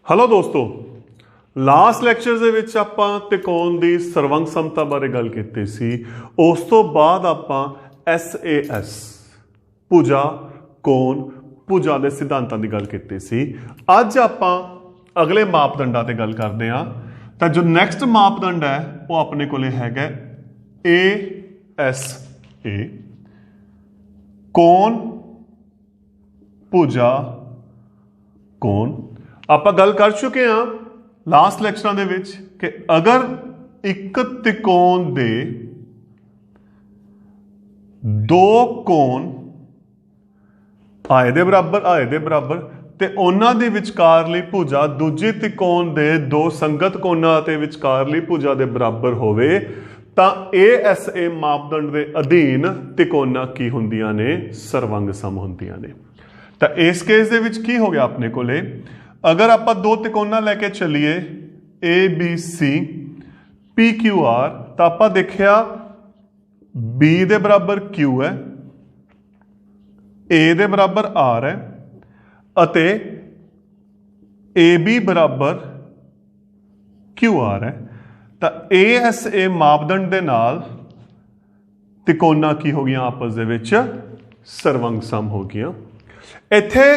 Hello दोस्तों, last lecture ਦੇ ਵਿੱਚ ਆਪਾਂ ਤਿਕੋਣ ਦੀ ਸਰਵੰਗ ਸਮਤਾ ਬਾਰੇ ਗੱਲ ਕੀਤੀ ਸੀ। ਉਸ ਤੋਂ ਬਾਅਦ ਆਪਾਂ SAS ਭੁਜਾ ਕੋਣ ਭੁਜਾ ਦੇ ਸਿਧਾਂਤਾਂ ਦੀ ਗੱਲ ਕੀਤੀ ਸੀ। ਅੱਜ ਆਪਾਂ ਅਗਲੇ ਮਾਪਦੰਡਾਂ ਤੇ ਗੱਲ ਕਰਦੇ ਹਾਂ। ਤਾਂ ਜੋ ਨੈਕਸਟ ਮਾਪਦੰਡ ਹੈ ਉਹ ਆਪਣੇ ਕੋਲੇ ਹੈਗਾ ASA ਕੋਣ ਭੁਜਾ ਕੋਣ। ਆਪਾਂ ਗੱਲ ਕਰ ਚੁੱਕੇ ਹਾਂ ਲਾਸਟ ਲੈਕਚਰਾਂ ਦੇ ਵਿੱਚ ਕਿ ਅਗਰ ਇੱਕ ਤਿਕੋਣ ਦੇ ਦੋ ਕੋਣ ਆਏ ਦੇ ਬਰਾਬਰ ਤੇ ਉਹਨਾਂ ਦੇ ਵਿਚਕਾਰਲੀ ਭੁਜਾ ਦੂਜੀ ਤਿਕੋਣ ਦੇ ਦੋ ਸੰਗਤ ਕੋਣਾਂ ਅਤੇ ਵਿਚਕਾਰਲੀ ਭੁਜਾ ਦੇ ਬਰਾਬਰ ਹੋਵੇ ਤਾਂ ASA ਮਾਪਦੰਡ ਦੇ ਅਧੀਨ ਤਿਕੋਣਾਂ ਕੀ ਹੁੰਦੀਆਂ ਨੇ? ਸਰਵੰਗ ਸਮ ਹੁੰਦੀਆਂ ਨੇ। ਤਾਂ ਇਸ ਕੇਸ ਦੇ ਵਿੱਚ ਕੀ ਹੋ ਗਿਆ ਆਪਣੇ ਕੋਲੇ, अगर आप दो तिकोना लैके चलीए ABC PQR तो आप देखिया B दे बराबर Q है, A दे बराबर R है अते AB बराबर QR है। तो ASA मापदंड दे नाल तिकोना की हो गया आपस दे विच सर्वंग सम हो गया। इत्थे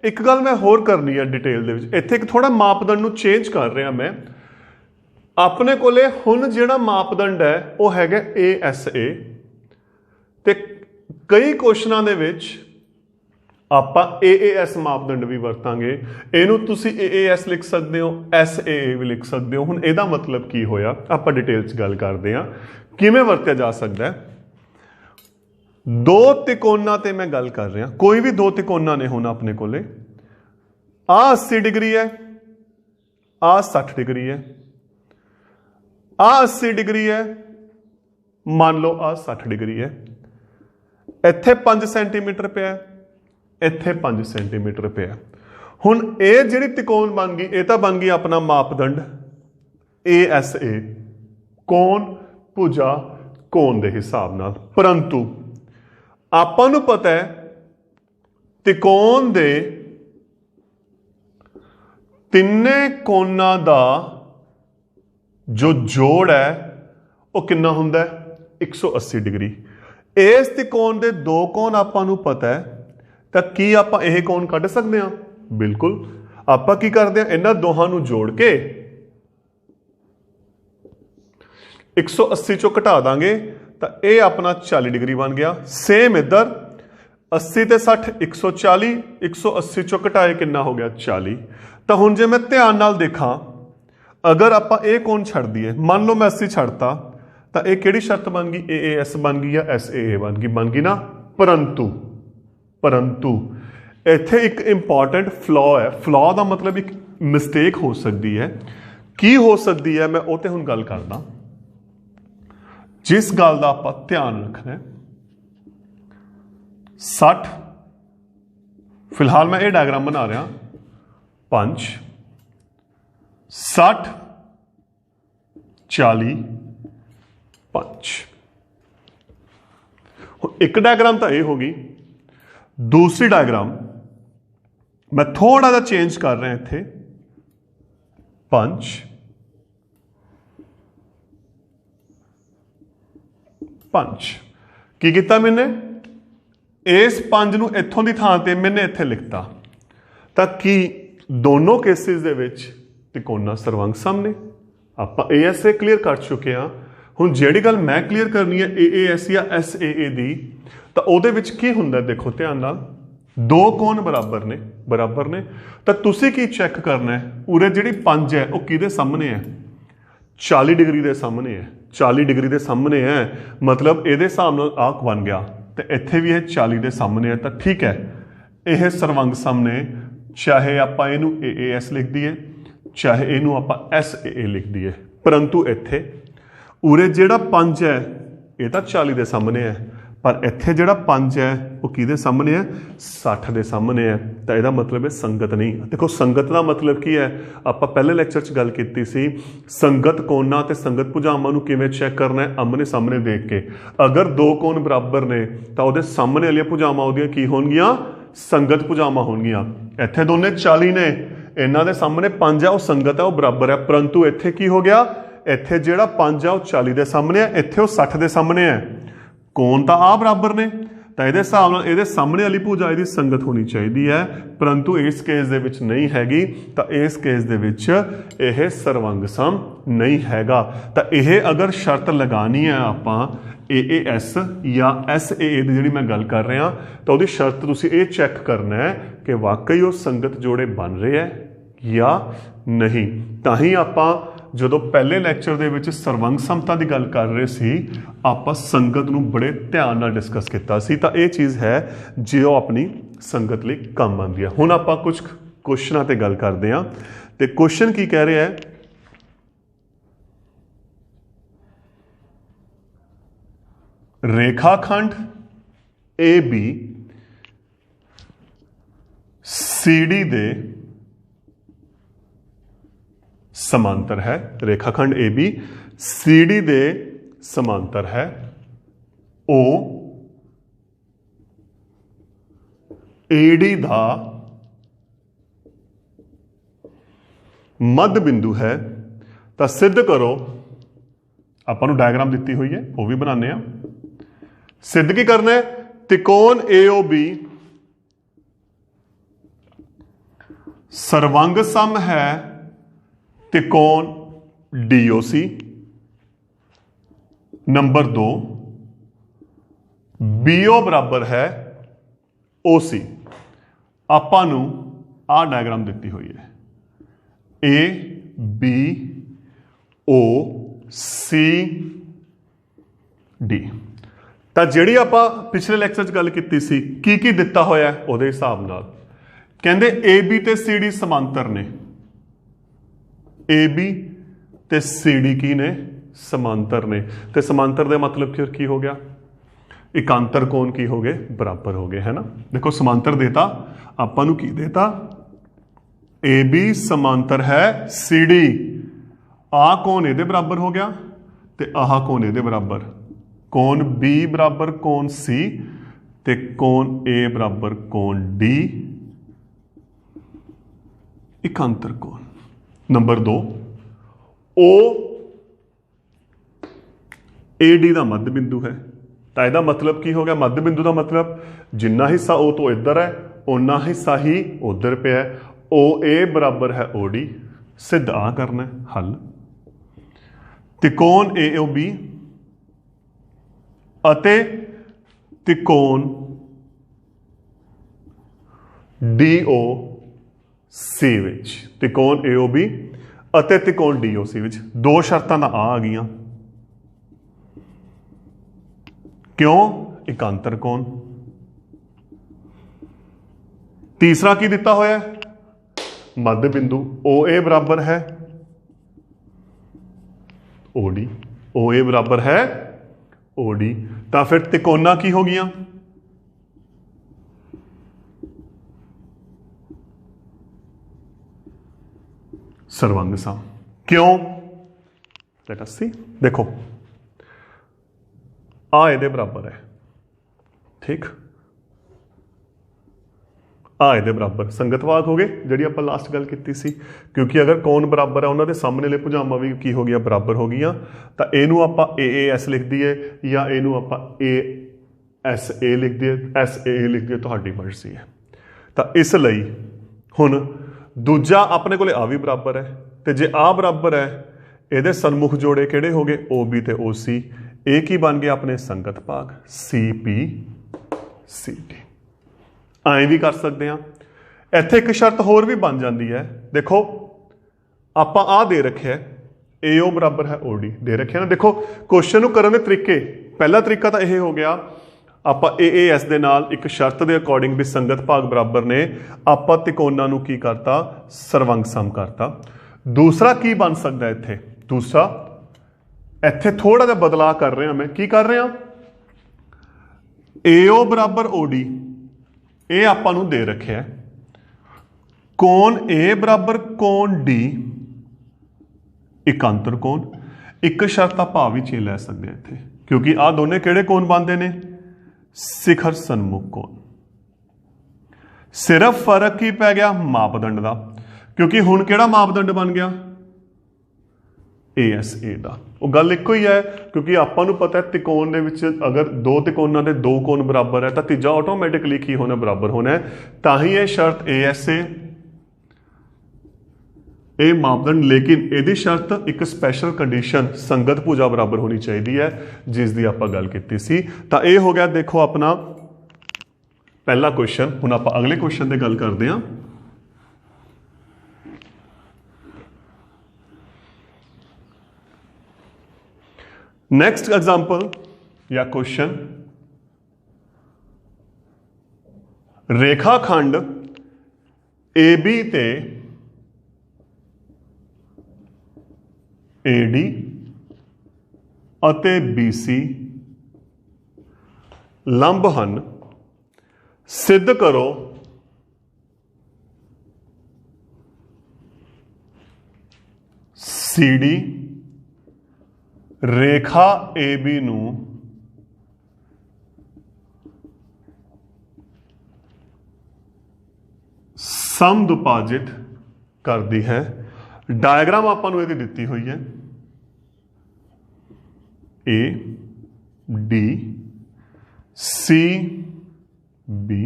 एक गल मैं होर करनी है डिटेल दे विच, इत्थे एक थोड़ा मापदंड नूं चेंज कर रहा मैं। अपने कोले हुण जिहड़ा मापदंड है वो हैगा ASA ते कई क्वेश्चनां दे विच आपां AAS मापदंड भी वरतांगे। इहनूं तुसीं AAS लिख सकदे हो, SAA भी लिख सकदे हो। हुण इहदा मतलब की होया आपां डिटेल च गल करदे हां किवें वरतिया जा सकदा है। दो तिकोना ते मैं गल कर रहा, कोई भी दो तिकोना ने होना अपने कोले, आ 80 डिग्री है, आ 60 डिग्री है, आ 80 डिग्री है, मान लो आ 60 डिग्री है। इत्थे 5 सेंटीमीटर पे है, इत्थे 5 सेंटीमीटर पे है। हुण ये जिहड़ी तिकोण बन गई, ये तो बन गई अपना मापदंड ASA कोण भुजा कोण दे हिसाब नाल। परंतु आपां नूं पता है तिकोण दे तिन्ने कोणां दा जो जोड़ है वो कितना हुंदा है? 180 डिग्री। इस तिकोण दे दो कोण आपां नूं पता है तां की आपां यह कोण कढ सकदे हां? बिल्कुल। आपां की करदे हां, इन्हां दोहां नूं जोड़ के 180 चों घटा दांगे तो यह अपना 40 डिग्री बन गया। सेम इधर 80 ते 60 140, 180 चों घटाए कितना हो गया? 40। तो हुण जे मैं ध्यान नाल देखा, अगर आपां ये कोण छड्ड दईए, मान लो मैं 80 छड्डता तो यह किहड़ी शर्त बन गई? AAS बन गई या SAA बन गई ना। परंतु इत्थे एक इंपॉर्टेंट फ्लॉ है। फ्लॉ का मतलब एक मिसटेक हो सकती है। की हो सकती है मैं वो ते हुण गल करदा। जिस गल का आप ध्यान रखना है, 60 फिलहाल मैं ये डायग्राम बना रहा 5 60 40 5। एक डायग्राम तो यह होगी। दूसरी डायग्राम मैं थोड़ा सा चेंज कर रहा इत्थे 5 5 की किया मैंने इस 5 नूं इत्थों की थां ते मैंने इत्थे लिखता। तां की दोनों केसिस दे विच तिकोना सर्वंग सम ने। आपां ASA क्लीयर कर चुके हैं। हुण जिहड़ी गल मैं क्लीयर करनी है AAS या SAA दी, तां उहदे विच की हुंदा देखो ध्यान नाल, दो कोण बराबर ने। तां तुसीं की चैक करना है, उरे जिहड़ी 5 है वो किहदे सामने है? 40 डिग्री के सामने है। 40 डिग्री के सामने है मतलब ये हिसाब नाल आक बन गया। तो इत्थे भी यह 40 के सामने है। तो ठीक है, यह सर्वंग सम ने। चाहे आप इनू AAS लिख दईए, चाहे इनू आप SAA लिख दईए। परंतु इत्थे उरे जिहड़ा 5 है ये तो 40 के सामने है, पर इत्थे जिहड़ा 5 है वो किहदे सामने है? 60 के सामने है। तो यदा मतलब है संगत नहीं। देखो संगत का मतलब की है, आप पहले लैक्चर च गल की सी, संगत कोणां ते संगत भुजावां नूं किवें चैक करना है? आमने सामने देख के। अगर दो कोण बराबर ने तो उहदे सामने वाली भुजावां उहदियां की होणगियां? संगत भुजावां होणगियां। इत्थे दोने 40 ने, इन्हां दे सामने 5 है, वो संगत है, वो बराबर है। परंतु इत्थे की हो गया, इत्थे जिहड़ा 5 है वो 40 के सामने है, इत्थे वो 60 के सामने है। कोण तां आ बराबर ने, तो ये हिसाब नाल इहदे सामने वाली भुजा इहदी संगत होनी चाहिए है, परंतु इस केस दे विच नहीं हैगी। तो इस केस दे विच यह सर्वंग सम नहीं हैगा। तो यह अगर शर्त लगानी है आपां AAS या SAA की जिहड़ी मैं गल कर रहा, तो उहदी शर्त तुसीं ये चैक करना है कि वाकई वो संगत जोड़े बन रहे हैं या नहीं। तां ही आपां ਜਦੋਂ पहले लैक्चर ਦੇ ਵਿੱਚ ਸਰਵੰਗ ਸਮਤਾ ਦੀ ਗੱਲ ਕਰ ਰਹੇ ਸੀ, ਆਪਾਂ ਸੰਗਤ ਨੂੰ ਬੜੇ ਧਿਆਨ ਨਾਲ ਡਿਸਕਸ ਕੀਤਾ ਸੀ। ਤਾਂ ਇਹ ਚੀਜ਼ ਹੈ ਜੋ ਆਪਣੀ ਸੰਗਤ ਲਈ ਕੰਮ ਆਉਂਦੀ ਹੈ। ਹੁਣ ਆਪਾਂ ਕੁਝ ਕੁਐਸਚਨਾਂ ਤੇ ਗੱਲ ਕਰਦੇ ਹਾਂ, ਤੇ ਕੁਐਸਚਨ ਕੀ ਕਹਿ ਰਿਹਾ ਹੈ, रेखाखंड AB CD दे समांतर है। रेखाखंड AB CD दे समांतर है। O AD दा मध्य बिंदु है। तो सिद्ध करो, आपां नूं डायग्राम दिती हुई है, वो भी बनाने आ। सिद्ध की करना है, त्रिकोण AOB सर्वांग सम है त्रिकोण DOC। नंबर 2, BO बराबर है OC। आपां नूं आ डायग्राम दिती हुई है, ABOCD। तो जिहड़ी आपां पिछले लैक्चर च गल कीती सी, की दिता होया उहदे हिसाब नाल कहंदे AB ते CD समांतर ने। AB ते CD की ने, समांतर ने। तो समांतर दे मतलब की हो गया, एकांतर कोण की हो गए, बराबर हो गए, है ना। देखो समांतर देता आपां नूं की देता, AB समांतर है CD, आ कोण इहदे बराबर हो गया ते आह कोण इहदे बराबर। कोण B बराबर कोण C ते कोण A बराबर कोण D, एकांतर कोण। नंबर 2, O AD का मध्य बिंदु है। तो यदा मतलब की हो गया, मध्य बिंदु का मतलब जिन्ना हिस्सा O तो इधर है उन्ना हिस्सा ही उधर पे है। OA बराबर है OD, सिद्ध आ करना है, हल। त्रिकोण AOB अते त्रिकोण DOC विच, त्रिकोण AOB अते त्रिकोण DOC विच दो शर्तां दा आ गईयां। क्यों? एकांतर कोण। तीसरा की दिता होया, मध्य बिंदु OA बराबर है OD, OA बराबर है OD। तो फिर त्रिकोणा की हो गया, सर्वांग सम। क्यों? लेट अस सी। देखो आ इहदे बराबर है, ठीक, आ इहदे बराबर संगत भाग हो गए, जिहड़ी आपां लास्ट गल कीती सी। क्योंकि अगर कोण बराबर है, उन्हां दे सामने ले भुजावां भी की हो गया, बराबर हो गईयां। तो इहनूं आपां AAS लिख दईए या इहनूं आपां ASA लिख दईए, SAA लिख दईए, तुहाडी मर्जी है। तो इसलिए हुण दूजा अपने कोले आ भी बराबर है, तो जे आ बराबर है, इहदे सन्मुख जोड़े किहड़े हो गए, OB ते OC। एक ही बन गया अपने संगत भाग CPCD। ऐं भी कर सकते हैं। इत्थे एक शर्त होर भी बन जाती है। देखो आपां आ दे रखे है, AO बराबर है OD दे रखे ना। देखो क्वेश्चन नूं करन दे तरीके, पहला तरीका तो यह हो गया, आपां AAS दे नाल एक शर्त के अकॉर्डिंग भी संगत भाग बराबर ने, आपां त्रिकोणां नूं की करता, सर्वंग सम करता। दूसरा की बन सकता है इत्थे, दूसरा इत्थे थोड़ा जिहा बदलाव कर रहा मैं, की कर रहा, AO बराबर OD ये आपां नूं दे रखे है, कोण A बराबर कोण D एकांतर कोण। एक शर्त आपां भी चेंज लै सकते हैं इत्थे, क्योंकि आ दोने किहड़े कोण बनते ने, शिखर सन्मुख कोण। सिर्फ फर्क की पै गया मापदंड का। क्योंकि हुण किहड़ा मापदंड बन गया ASA ਦਾ ਉਹ ਗੱਲ ਇੱਕੋ ਹੀ ਹੈ क्योंकि ਆਪਾਂ ਨੂੰ पता है त्रिकोण ਦੇ ਵਿੱਚ अगर दो त्रिकोणों के दो कोण बराबर है तो तीजा ऑटोमैटिकली की होना बराबर होना है तां ही ये शर्त ASA ये मापदंड लेकिन यदि शर्त एक स्पैशल कंडीशन संगत भुजा बराबर होनी चाहिए है जिसकी आप गल की सी। तो ये हो गया देखो अपना पहला क्वेश्चन। हुण आप अगले क्वेश्चन की गल करते हैं। नेक्स्ट एग्जाम्पल या क्वेश्चन, रेखाखंड AB ते AD ਅਤੇ BC ਲੰਬ ਹਨ, सिद्ध करो CD रेखा AB ਨੂੰ ਸਮਦੁਭਾਜਿਤ करती है। डायग्राम आपां नूं इहदी दित्ती हुई है A D C B।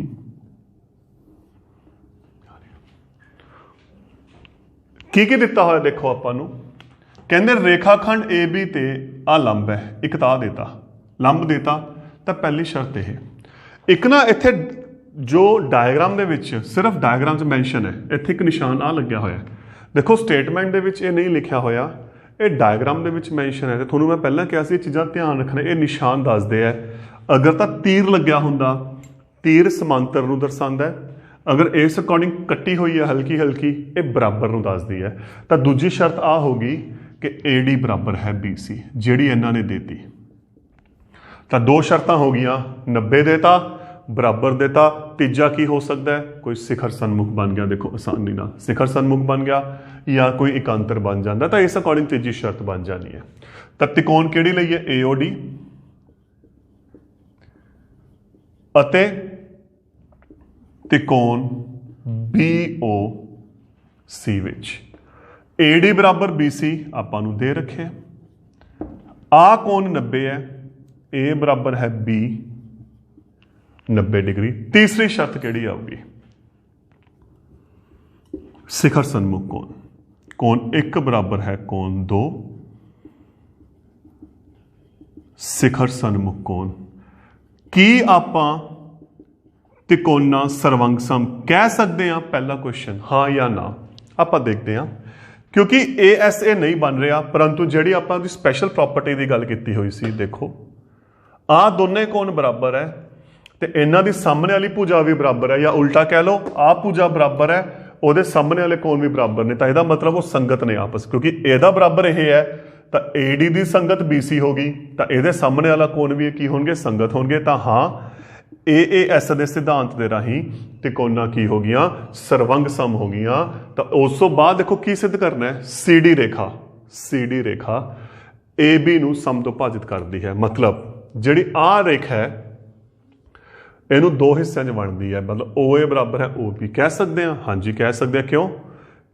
की दिता हुआ देखो आपां नूं कहते रेखाखंड AB ते आ लंब है, एक ता देता लंब देता। तो पहली शर्त यह एक ना इत्थे जो डायग्राम दे विच सिर्फ डायग्राम च मैंशन है, इत्थे एक निशान आ लग्या होया देखो स्टेटमेंट दे विच ये नहीं लिखा होया, ये डायग्राम दे विच मैंशन है। तो तुहानूं मैं पहला कहा सी चीज़ां ध्यान रखना, ये निशान दसदे है। अगर तो तीर लग्या हुंदा, तीर समांतर नूं दर्शांदा है, अगर इस अकॉर्डिंग कट्टी हुई है हल्की हल्की ये बराबर नूं दसदी है। तो दूजी शर्त आ होगी कि AD बराबर है BC जिहड़ी इन्हां ने देती। तो दो शर्तां हो गईयां, 90 देता बराबर देता। तीजा की हो सकता है कोई शिखर सन्मुख बन गया, देखो आसानी नाल शिखर सन्मुख बन गया या कोई एकांतर बन जाता। तो इस अकॉर्डिंग तीजी शर्त बन जानी है। तो त्रिकोण किहड़ी लई है AOD अते त्रिकोण BOC विच AD बराबर BC आपां नूं दे रखे। आ कोण 90 है, A बराबर है B 90 डिग्री। तीसरी शर्त किहड़ी आऊगी शिखर सन्मुख कोण, कोण 1 बराबर है कोण 2 शिखर सन्मुख कोण। की आपां त्रिकोणा सर्वंग सम कह सकते हैं? पहला क्वेश्चन हाँ या ना आपां देखते हैं। क्योंकि ASA नहीं बन रहा, परंतु जिहड़ी आपां दी स्पैशल प्रॉपर्टी की गल की हुई सी, देखो आ दोने कोण बराबर है तो इन्हां दी सामने वाली भुजा भी बराबर है, या उल्टा कह लो आ भुजा बराबर है उहदे सामने वाले कोण भी बराबर ने। तो यदा मतलब वो संगत ने आपस, क्योंकि एदा बराबर यह है तो AD की संगत BC होगी, तो ये सामने वाला कोण भी की होंगे संगत होंगे। तो हाँ AAS के सिद्धांत के राही त्रिकोणा की हो गई सर्वंग सम हो गई। तो उस तो बाद देखो की सिद्ध करना है, CD रेखा AB नूं समदुभाजित करती है। मतलब जिहड़ी आ रेखा है इनू दो हिस्सों में बनती है, मतलब OA बराबर है OB कह सकते हैं। हाँ जी कह सकते हैं, क्यों?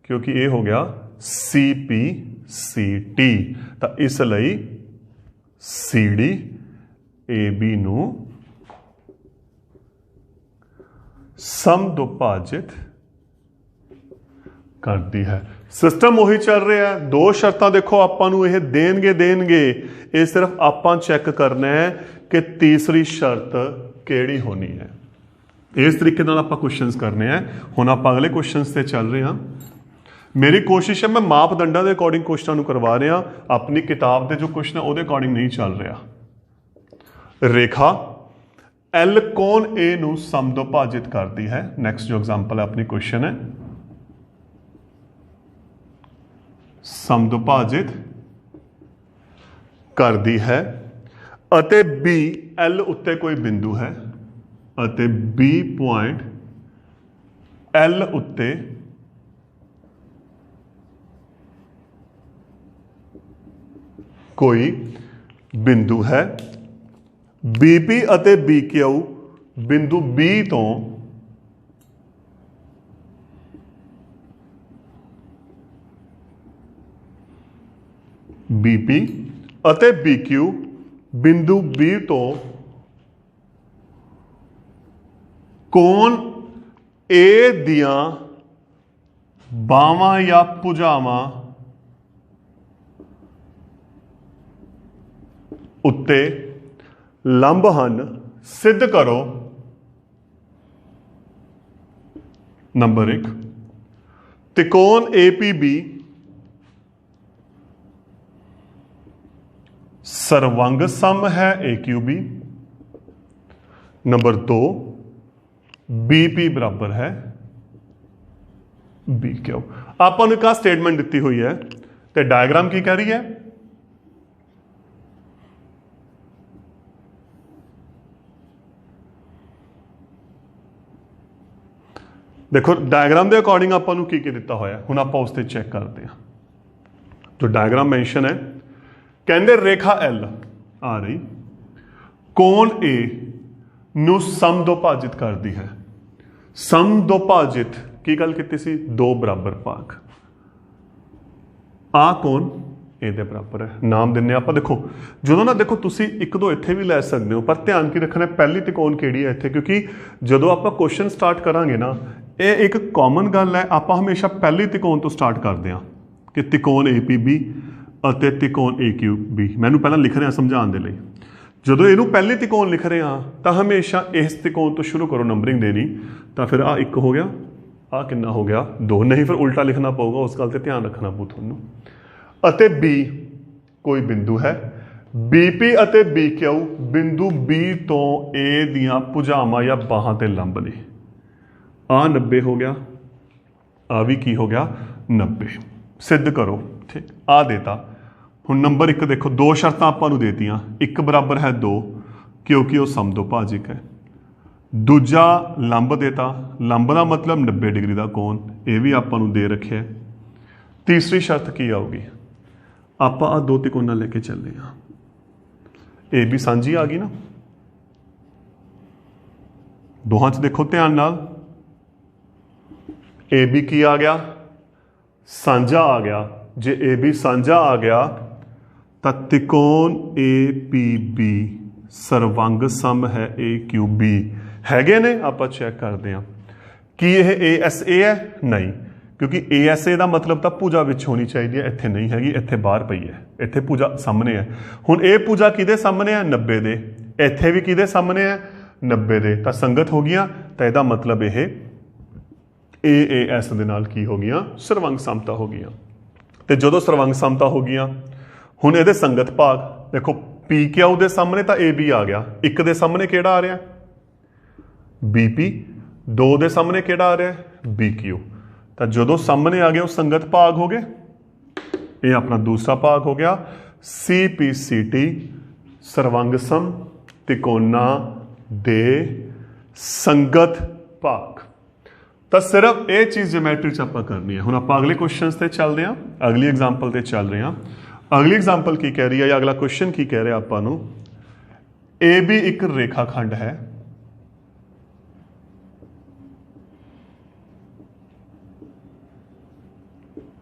क्योंकि ये हो गया CPCT। तो इसलिए CD AB नूं समदुभाजित करती है। सिस्टम उही चल रहा है। दो शर्तां देखो आपां नूं यह देणगे, ये सिर्फ आपां चैक करना है कि तीसरी शर्त किहड़ी होनी है। इस तरीके नाल आपां क्वेश्चंस करने हैं। हुण आपां अगले क्वेश्चंस ते चल रहे हैं। मेरी कोशिश है मैं मापदंडों के अकॉर्डिंग क्वेश्चन करवा रहा, अपनी किताब के जो क्वेश्चन है वो अकॉर्डिंग नहीं चल रहा। रेखा L कोण A नूं समदुभाजित करती है। नैक्सट जो एग्जाम्पल है अपनी क्वेश्चन है, समदुभाजित करती है अते B L उत्ते कोई बिंदु है अते B पॉइंट L उत्ते कोई बिंदु है। BP अते BQ बिंदु B तो बीपी ਅਤੇ BQ बिंदु B तो कोण A दियां बावां या भुजावां उत्ते लंब हन, सिद्ध करो। नंबर 1, त्रिकोण APB सर्वांग सम है AQB। नंबर 2, BP बराबर है BQ। ਆਪਾਂ ਨੂੰ ਇੱਕ ਸਟੇਟਮੈਂਟ ਦਿੱਤੀ ਹੋਈ ਹੈ ਤੇ ਡਾਇਗਰਾਮ ਕੀ ਕਹਿ ਰਹੀ ਹੈ? देखो डायग्राम के अकॉर्डिंग आपां नूं की दिता होया, हुण आपां उस ते चेक करते हैं। जो डायग्राम मैंशन है, कहंदे रेखा L आ रही कोण A नूं समदोभाजित करती है। समदोभाजित की गल कीती सी? दो बराबर भाग। आ कोण ए दे बराबर है। नाम दिन्ने आपां। देखो जो ना देखो तुसी एक दो इत्थे भी लै सकते हो, पर ध्यान की रखना पहली त्रिकोण किहड़ी है इत्थे, क्योंकि जो आपां क्वेश्चन स्टार्ट करांगे ना, ये एक कॉमन गल है। आपां हमेशा पहली त्रिकोण तो स्टार्ट करते हैं कि त्रिकोण APB ਅਤੇ त्रिकोण AQB। मैनूं पहलां लिख रहा समझाउण दे लई। ਜਦੋਂ ਇਹਨੂੰ ਪਹਿਲੀ त्रिकोण लिख रहे हाँ तो हमेशा इस त्रिकोण तो शुरू करो नंबरिंग देनी। तो फिर आ एक हो गया, आ कितना हो गया? 2। नहीं फिर उल्टा लिखना पऊगा, उस गल ते ध्यान रखना पऊ तुहानूं। ਅਤੇ B कोई बिंदु है, BP ਅਤੇ BQ बिंदु B तो A दियां भुजावां या बाहां ते लंब ने। आ 90 हो गया, आ भी की हो गया 90। सिद्ध करो। ठीक, आ देता। हुण नंबर 1 देखो, दो शर्तां आपां नूं देतियां। 1 बराबर है 2 क्योंकि वो समदोभाजिक है। दूजा लंब देता, लंब का मतलब 90 डिग्री का कोण, ये भी आपां नूं दे रखे। तीसरी शर्त की आऊगी? आपां आ दो त्रिकोणां लेके चलने हाँ। ये भी सांझी आ गई ना, दोहां च देखो ध्यान नाल। ए बी की आ गया? सांझा आ गया। जे ए बी सांझा आ गया तो त्रिकोण APB सर्वांग सम है AQB। हैगे ने? आपां चेक करते हैं कि यह ASA है? नहीं, क्योंकि ASA का मतलब तो भुजा विच होनी चाहिए, इत्थे नहीं हैगी, इत्थे बाहर पई है, इत्थे भुजा सामने है। हुण ये भुजा किहदे सामने है? 90 दे। इत्थे भी किहदे सामने है? 90 दे। तो संगत हो गया, तो यदा मतलब यह AAS दे नाल की हो गया? सर्वांग समता हो गई। तो जो सर्वांग समता हो गई, हुण इहदे संगत भाग देखो, PQ दे सामने तो AB आ गया, 1 दे सामने किहड़ा आ रहा? BP। 2 दे सामने किहड़ा आ रहा? BQ। तो जो सामने आ गया वो संगत भाग हो गए। ये अपना दूसरा भाग हो गया। CPCT सर्वांग सम त्रिकोणां दे संगत भाग। तो सिर्फ ये चीज़ ज्योमैट्री च आपां करनी है। हुण आपां अगले क्वेश्चन से चलते हैं, अगली एग्जाम्पल से चल रहे हैं। अगली एग्जाम्पल की कह रही है, या अगला क्वेश्चन की कह रहे हैं आपां नूं? AB एक रेखाखंड है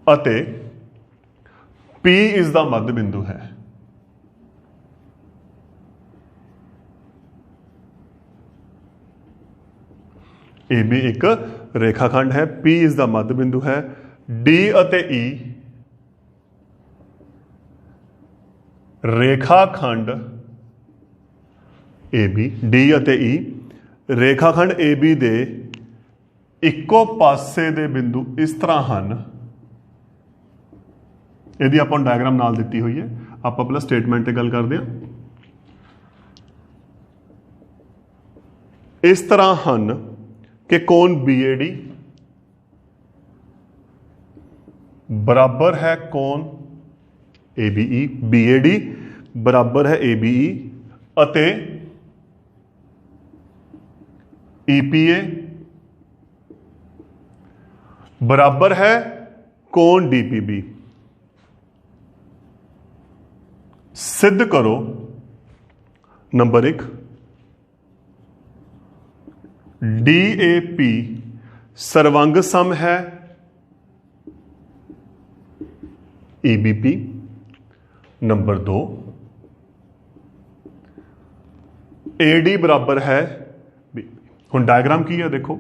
ਅਤੇ P इस दा मध्य बिंदु है। AB एक रेखाखंड है, P इस दा मध्य बिंदु है। D ਅਤੇ E रेखाखंड AB, D ਅਤੇ E रेखाखंड AB ਦੇ ਇੱਕੋ ਪਾਸੇ ਦੇ ਬਿੰਦु इस तरह ਹਨ। यदि आप डायग्राम नाल दी हुई है, आप पहला स्टेटमेंट गल करते हैं। इस तरह हैं कि कोण BAD बराबर है कोण ABE, BAD बराबर है ABE अते EPA बराबर है कोण DPB। सिद्ध करो। नंबर 1, DAP सर्वांग सम है EBP नंबर 2 AD बराबर है B। हुण डायग्राम की है देखो,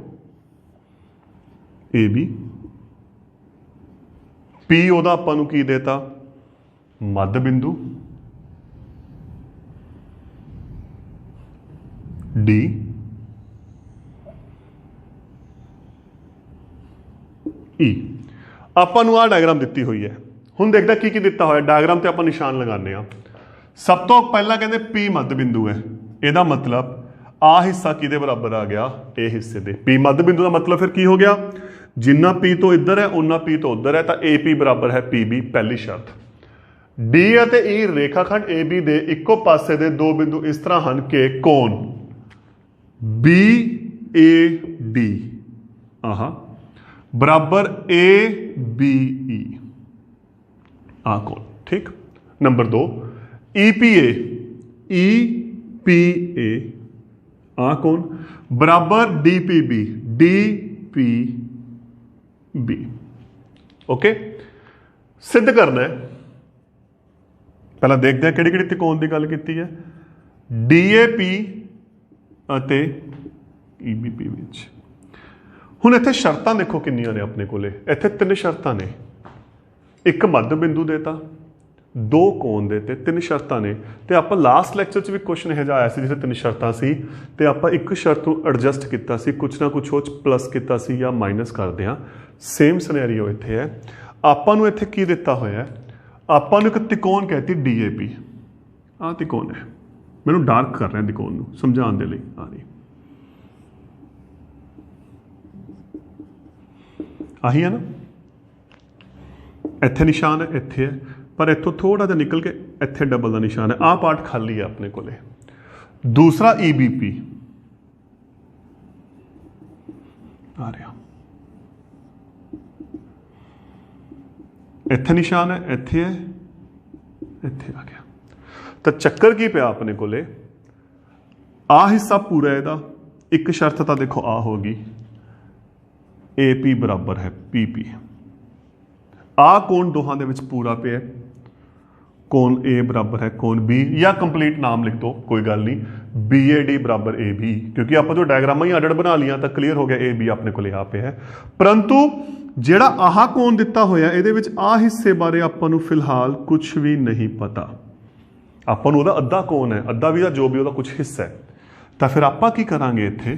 AB P ओदा आपां नूं की देता मध्य बिंदु, D E ਆਪਾਂ ਨੂੰ ਆਹ ਡਾਇਗਰਾਮ ਦਿੱਤੀ ਹੋਈ ਹੈ। ਹੁਣ ਦੇਖਦਾ ਕੀ ਦਿੱਤਾ ਹੋਇਆ ਡਾਇਗਰਾਮ ਤੇ ਆਪਾਂ ਨਿਸ਼ਾਨ ਲਗਾਉਂਦੇ ਆ। ਸਭ ਤੋਂ ਪਹਿਲਾਂ ਕਹਿੰਦੇ P ਮੱਧ ਬਿੰਦੂ ਹੈ, ਇਹਦਾ ਮਤਲਬ ਆ ਹਿੱਸਾ ਕਿਹਦੇ ਬਰਾਬਰ ਆ ਗਿਆ, ਇਹ ਹਿੱਸੇ ਦੇ। P ਮੱਧ ਬਿੰਦੂ ਦਾ ਮਤਲਬ ਫਿਰ ਕੀ ਹੋ ਗਿਆ, ਜਿੰਨਾ P ਤੋਂ ਇੱਧਰ ਹੈ ਉਨਾ P ਤੋਂ ਉੱਧਰ ਹੈ, ਤਾਂ AP ਬਰਾਬਰ ਹੈ PB ਪਹਿਲੀ ਸ਼ਰਤ। D ਅਤੇ E ਰੇਖਾਖੰਡ AB ਦੇ ਇੱਕੋ ਪਾਸੇ ਦੇ ਦੋ ਬਿੰਦੂ ਇਸ ਤਰ੍ਹਾਂ ਹਨ ਕਿ ਕੋਣ BAD ਆਹ बराबर ABE आ कौन, ठीक। नंबर 2 EPA आ कौन बराबर DPB ओके। सिद्ध करना है, पहला देखते हैं किहड़ी त्रिकोण की गल की है, DAP ਅਤੇ EBP ਵਿੱਚ। ਹੁਣ ਇੱਥੇ ਸ਼ਰਤਾਂ ਦੇਖੋ ਕਿੰਨੀਆਂ ਨੇ ਆਪਣੇ ਕੋਲੇ, ਇੱਥੇ 3 ਸ਼ਰਤਾਂ ਨੇ, ਇੱਕ ਮੱਧ ਬਿੰਦੂ ਦੇਤਾ, 2 ਕੋਣ ਦੇਤੇ, 3 ਸ਼ਰਤਾਂ ਨੇ। ਤੇ ਆਪਾਂ ਲਾਸਟ ਲੈਕਚਰ 'ਚ ਵੀ ਕੁਐਸਚਨ ਇਹੋ ਜਿਹਾ ਆਇਆ ਸੀ ਜਿੱਥੇ 3 ਸ਼ਰਤਾਂ ਸੀ ਤੇ ਆਪਾਂ ਇੱਕ ਸ਼ਰਤ ਨੂੰ ਐਡਜਸਟ ਕੀਤਾ ਸੀ, ਕੁਛ ਨਾ ਕੁਛ ਉਹ 'ਚ ਪਲੱਸ ਕੀਤਾ ਸੀ ਜਾਂ ਮਾਈਨਸ ਕਰਦੇ ਹਾਂ। ਸੇਮ ਸਿਨੈਰੀਓ ਇੱਥੇ ਹੈ। ਆਪਾਂ ਨੂੰ ਇੱਥੇ ਕੀ ਦਿੱਤਾ ਹੋਇਆ, ਆਪਾਂ ਨੂੰ ਇੱਕ ਤਿਕੋਣ ਕਹਿਤੀ DAP, ਆਹ ਤਿਕੋਣ ਹੈ। ਮੈਨੂੰ ਡਾਰਕ ਕਰ ਰਿਹਾ ਤਿਕੋਣ ਨੂੰ ਸਮਝਾਉਣ ਦੇ ਲਈ, ਆ ਰਹੀ ਆਹੀ ਹੈ ਨਾ, ਇੱਥੇ ਨਿਸ਼ਾਨ ਹੈ, ਇੱਥੇ ਹੈ, ਪਰ ਇੱਥੋਂ ਥੋੜਾ ਜਿਹਾ ਨਿਕਲ ਕੇ ਇੱਥੇ ਡਬਲ ਦਾ ਨਿਸ਼ਾਨ ਹੈ। ਆਹ ਪਾਰਟ ਖਾਲੀ ਹੈ ਆਪਣੇ ਕੋਲੇ। ਦੂਸਰਾ EBP ਆ ਰਿਹਾ, ਇੱਥੇ ਨਿਸ਼ਾਨ ਹੈ, ਇੱਥੇ ਹੈ, ਇੱਥੇ ਆ ਗਿਆ। ਤਾਂ ਚੱਕਰ ਕੀ ਪਿਆ ਆਪਣੇ ਕੋਲੇ, ਆਹ ਹਿੱਸਾ ਪੂਰਾ ਇਹਦਾ, ਇੱਕ ਸ਼ਰਤ ਤਾਂ ਦੇਖੋ ਆ ਹੋ ਗਈ, AP बराबर है PP। आ कोण दोहां दे विच पूरा पे है, कोण A बराबर है कोण B, या कंप्लीट नाम लिख दो कोई गल नहीं, BAD बराबर AB, क्योंकि आप जो डायग्राम ही अडड़ बना लिया तो क्लीयर हो गया AB अपने को यहाँ पे है। परंतु ਜਿਹੜਾ ਆਹ ਕੋਣ ਦਿੱਤਾ ਹੋਇਆ ਇਹਦੇ ਵਿੱਚ ਆਹ ਹਿੱਸੇ ਬਾਰੇ ਆਪਾਂ ਨੂੰ ਫਿਲਹਾਲ ਕੁਝ ਵੀ ਨਹੀਂ ਪਤਾ। ਆਪਾਂ ਨੂੰ ਉਹਦਾ ਅੱਧਾ ਕੋਣ ਹੈ, ਅੱਧਾ ਵੀ ਦਾ ਜੋ ਵੀ ਉਹਦਾ ਕੁਝ ਹਿੱਸਾ ਹੈ। ਤਾਂ ਫਿਰ ਆਪਾਂ ਕੀ ਕਰਾਂਗੇ, ਇੱਥੇ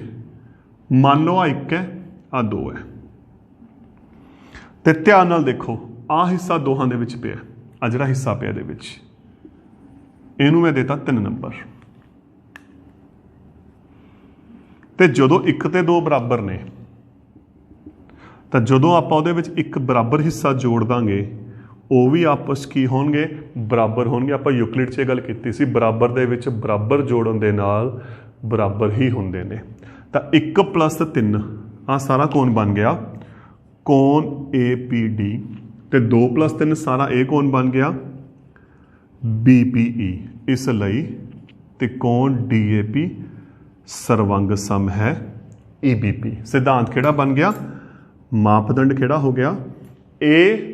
ਮੰਨ ਲਓ ਆ 1 ਹੈ, ਆ 2 ਹੈ, ਤੇ ਧਿਆਨ ਨਾਲ ਦੇਖੋ ਆਹ ਹਿੱਸਾ ਦੋਹਾਂ ਦੇ ਵਿੱਚ ਪਿਆ, ਆ ਜਿਹੜਾ ਹਿੱਸਾ ਪਿਆ ਇਹਦੇ ਵਿੱਚ, ਇਹਨੂੰ ਮੈਂ ਦੇਤਾ 3 ਨੰਬਰ। ਤੇ ਜਦੋਂ 1 ਤੇ 2 ਬਰਾਬਰ ਨੇ ਤਾਂ ਜਦੋਂ ਆਪਾਂ ਉਹਦੇ ਵਿੱਚ ਇੱਕ ਬਰਾਬਰ ਹਿੱਸਾ ਜੋੜ ਦਾਂਗੇ ਉਹ ਵੀ ਆਪਸ ਕੀ ਹੋਣਗੇ, ਬਰਾਬਰ ਹੋਣਗੇ। ਆਪਾਂ ਯੂਕਲਿਡ 'ਚ ਇਹ ਗੱਲ ਕੀਤੀ ਸੀ, ਬਰਾਬਰ ਦੇ ਵਿੱਚ ਬਰਾਬਰ ਜੋੜਨ ਦੇ ਨਾਲ ਬਰਾਬਰ ਹੀ ਹੁੰਦੇ ਨੇ। ਤਾਂ 1 + 3 ਆ ਸਾਰਾ ਕੋਣ ਬਣ ਗਿਆ ਕੋਣ APD, ਤੇ 2 + 3 ਸਾਰਾ ਇਹ ਕੋਣ ਬਣ ਗਿਆ BPE। ਇਸ ਲਈ ਤਿਕੋਣ DAP ਸਰਵੰਗ ਸਮ ਹੈ EBP। ਸਿਧਾਂਤ ਕਿਹੜਾ ਬਣ ਗਿਆ, ਮਾਪਦੰਡ ਕਿਹੜਾ ਹੋ ਗਿਆ ASA।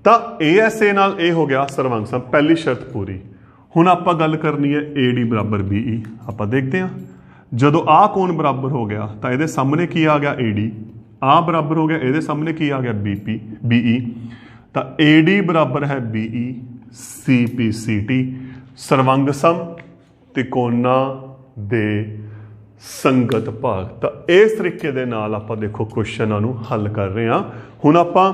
ਤਾਂ ASA ਨਾਲ ਇਹ ਹੋ ਗਿਆ ਸਰਵੰਗ ਸਮ, ਪਹਿਲੀ ਸ਼ਰਤ ਪੂਰੀ। ਹੁਣ ਆਪਾਂ ਗੱਲ ਕਰਨੀ ਹੈ AD ਬਰਾਬਰ BE। ਆਪਾਂ ਦੇਖਦੇ ਹਾਂ ਜਦੋਂ ਆਹ ਕੋਣ ਬਰਾਬਰ ਹੋ ਗਿਆ ਤਾਂ ਇਹਦੇ ਸਾਹਮਣੇ ਕੀ ਆ ਗਿਆ AD, ਆਹ ਬਰਾਬਰ ਹੋ ਗਿਆ ਇਹਦੇ ਸਾਹਮਣੇ ਕੀ ਆ ਗਿਆ BE। ਤਾਂ AD ਬਰਾਬਰ ਹੈ BE CPCT, ਸਰਵੰਗ ਸਮ ਤਿਕੋਣਾਂ ਦੇ ਸੰਗਤ ਭਾਗ। ਤਾਂ ਇਸ ਤਰੀਕੇ ਦੇ ਨਾਲ ਆਪਾਂ ਦੇਖੋ ਕੁਐਸਚਨਾਂ ਨੂੰ ਹੱਲ ਕਰ ਰਹੇ ਹਾਂ। ਹੁਣ ਆਪਾਂ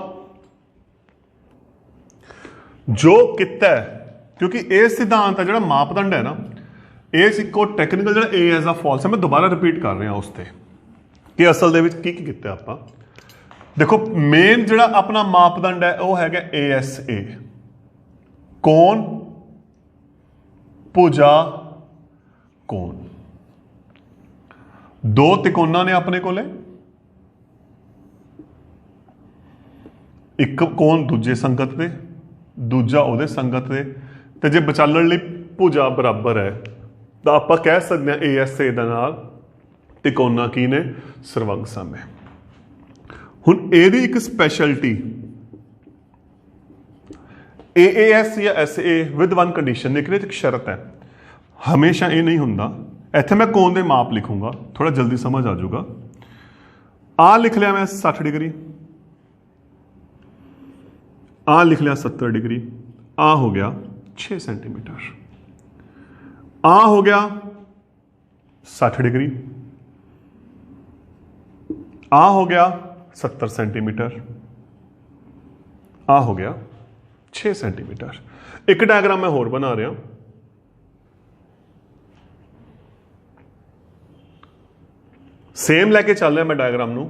ਜੋ ਕੀਤਾ, ਕਿਉਂਕਿ ਇਹ ਸਿਧਾਂਤ ਹੈ ਜਿਹੜਾ ਮਾਪਦੰਡ ਹੈ ਨਾ, ਇਹ ਇੱਕੋ ਟੈਕਨੀਕਲ ਜਿਹੜਾ A ਐਜ਼ ਆ ਫਾਲਸ ਹੈ। ਮੈਂ ਦੁਬਾਰਾ ਰਿਪੀਟ ਕਰ ਰਿਹਾ ਉਸ ਤੇ ਕਿ ਅਸਲ ਦੇ ਵਿੱਚ ਕੀ ਕੀਤਾ ਆਪਾਂ। ਦੇਖੋ ਮੇਨ ਜਿਹੜਾ ਆਪਣਾ ਮਾਪਦੰਡ ਹੈ ਉਹ ਹੈਗਾ ASA, ਕੋਣ ਭੁਜਾ ਕੋਣ। 2 ਤਿਕੋਣਾਂ ਨੇ ਆਪਣੇ ਕੋਲੇ, ਇੱਕ ਕੋਣ ਦੂਜੇ ਸੰਗਤ ਦੇ, ਦੂਜਾ ਉਹਦੇ ਸੰਗਤ ਦੇ, ਤੇ ਜੇ ਵਿਚਾਲਣ ਲਈ ਭੁਜਾ ਬਰਾਬਰ ਹੈ ਤਾਂ ਆਪਾਂ ਕਹਿ ਸਕਦੇ ਹਾਂ ASA ਦੇ ਨਾਲ ਤਿਕੋਣਾਂ ਕੀ ਨੇ, ਸਰਵੰਗ ਸਮ ਹੈ। ਹੁਣ ਇਹਦੀ ਇੱਕ ਸਪੈਸ਼ਲਟੀ AAS या SA विद वन कंडीशन लिख रहे, एक शर्त है, हमेशा ये नहीं होंदा। इत्थे मैं कोण दे माप लिखूंगा, थोड़ा जल्दी समझ आ जाऊगा। आ लिख लिया मैं 60 डिग्री, आ लिख लिया 70 डिग्री, आ हो गया 6 सेंटीमीटर, आ हो गया 60 डिग्री, आ हो गया 70 सेंटीमीटर, आ हो गया 6 सेंटीमीटर। एक डायग्राम मैं होर बना रहा, सेम लैके चल रहा मैं डायग्राम नू,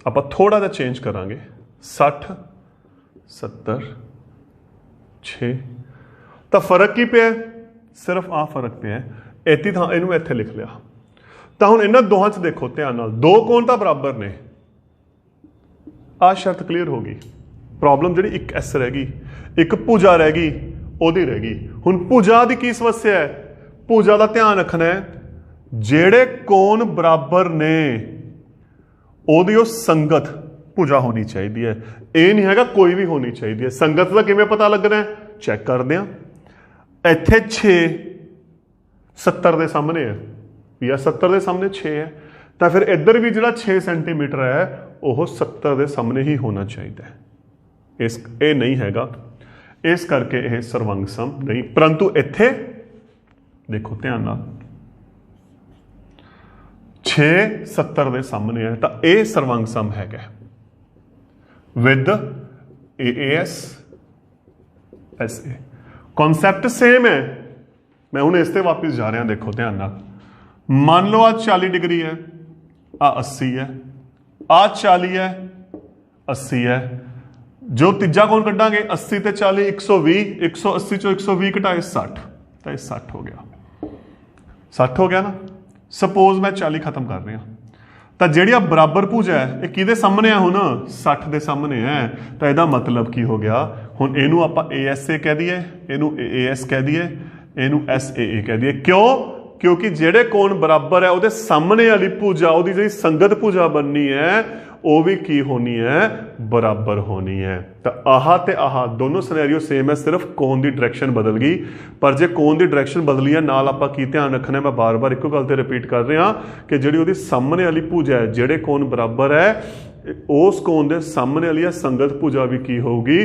आपां थोड़ा जिहा चेंज करांगे। 60 70 6 तो फर्क की पिया, सिर्फ आ फर्क पिया, इतनी थां इनू इत्थे लिख लिया। तो हुण इन्हां दोहां च देखो ध्यान नाल, दो कोण तां बराबर ने, आ शर्त क्लीयर हो गई। प्रॉब्लम जिहड़ी एक एस रह गई, एक भुजा रह गई, ओहदी रह गई। हुण भुजा दी की समस्या है, भुजा दा ध्यान रखना है, जेड़े कोण बराबर ने ओहदी ओ संगत भुजा होनी चाहिए है, ये नहीं हैगा कोई भी होनी चाहिए है। संगत का किवें पता लगना है, चैक करते हैं। इत्थे 6 70 के सामने है, या 70 के सामने 6 है, तो फिर इधर भी जो 6 सेंटीमीटर है वह 70 के सामने ही होना चाहिए है। इस ये नहीं हैगा, इस करके यह सर्वंग सम नहीं। परंतु इत्थे देखो ध्यान नाल 6 70 के सामने है, तो यह सर्वंग सम है with AAS SA। Concept same है। मैं हूं इस ते वापस जा रहा, देखो ध्यान नाल। मान लो आ 40 डिग्री है, आ 80 है, आ 40 है, 80 है। जो तीजा कोण कड्डांगे 80 ते 40 120, 180 चो 120 घटाए 60, तो ये 60 हो गया। 60 हो गया ना। सपोज मैं 40 खत्म कर रहा, तो जी बराबर भुजा है ये किहदे सामने है, हुण 60 के सामने है। तो यदा मतलब की हो गया, हुण इनू आपां ASA कह दिए, इनू AAS कह दिए, इनू SAA कह दिए। क्यों? क्योंकि जेड़े कोण बराबर है उहदे सामने वाली भुजा, उहदी जिहड़ी संगत भुजा बननी है वो भी की होनी है, बराबर होनी है। तो आहा ते आहा दोनों सिनेरियो सेम है, सिर्फ कोण की डायरैक्शन बदल गई। पर जे कोण की डायरैक्शन बदली है, नाल आपां की ध्यान रखना है, मैं बार बार एको गल ते रिपीट कर रहा कि जिहड़ी उहदी सामने वाली भुजा है, जेड़े कोण बराबर है, उस कोण दे सामने वाली संगत भुजा भी की होगी,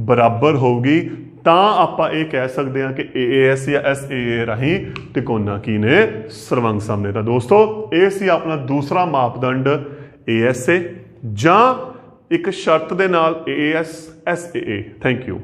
बराबर होगी। तां आपां ये कह सकते हैं कि AAS या SAA राही तिकोना की ने सर्वंग सम ने। तो दोस्तों ये सी अपना दूसरा मापदंड ASA, जां एक शर्त दे नाल AAS SAA। Thank you.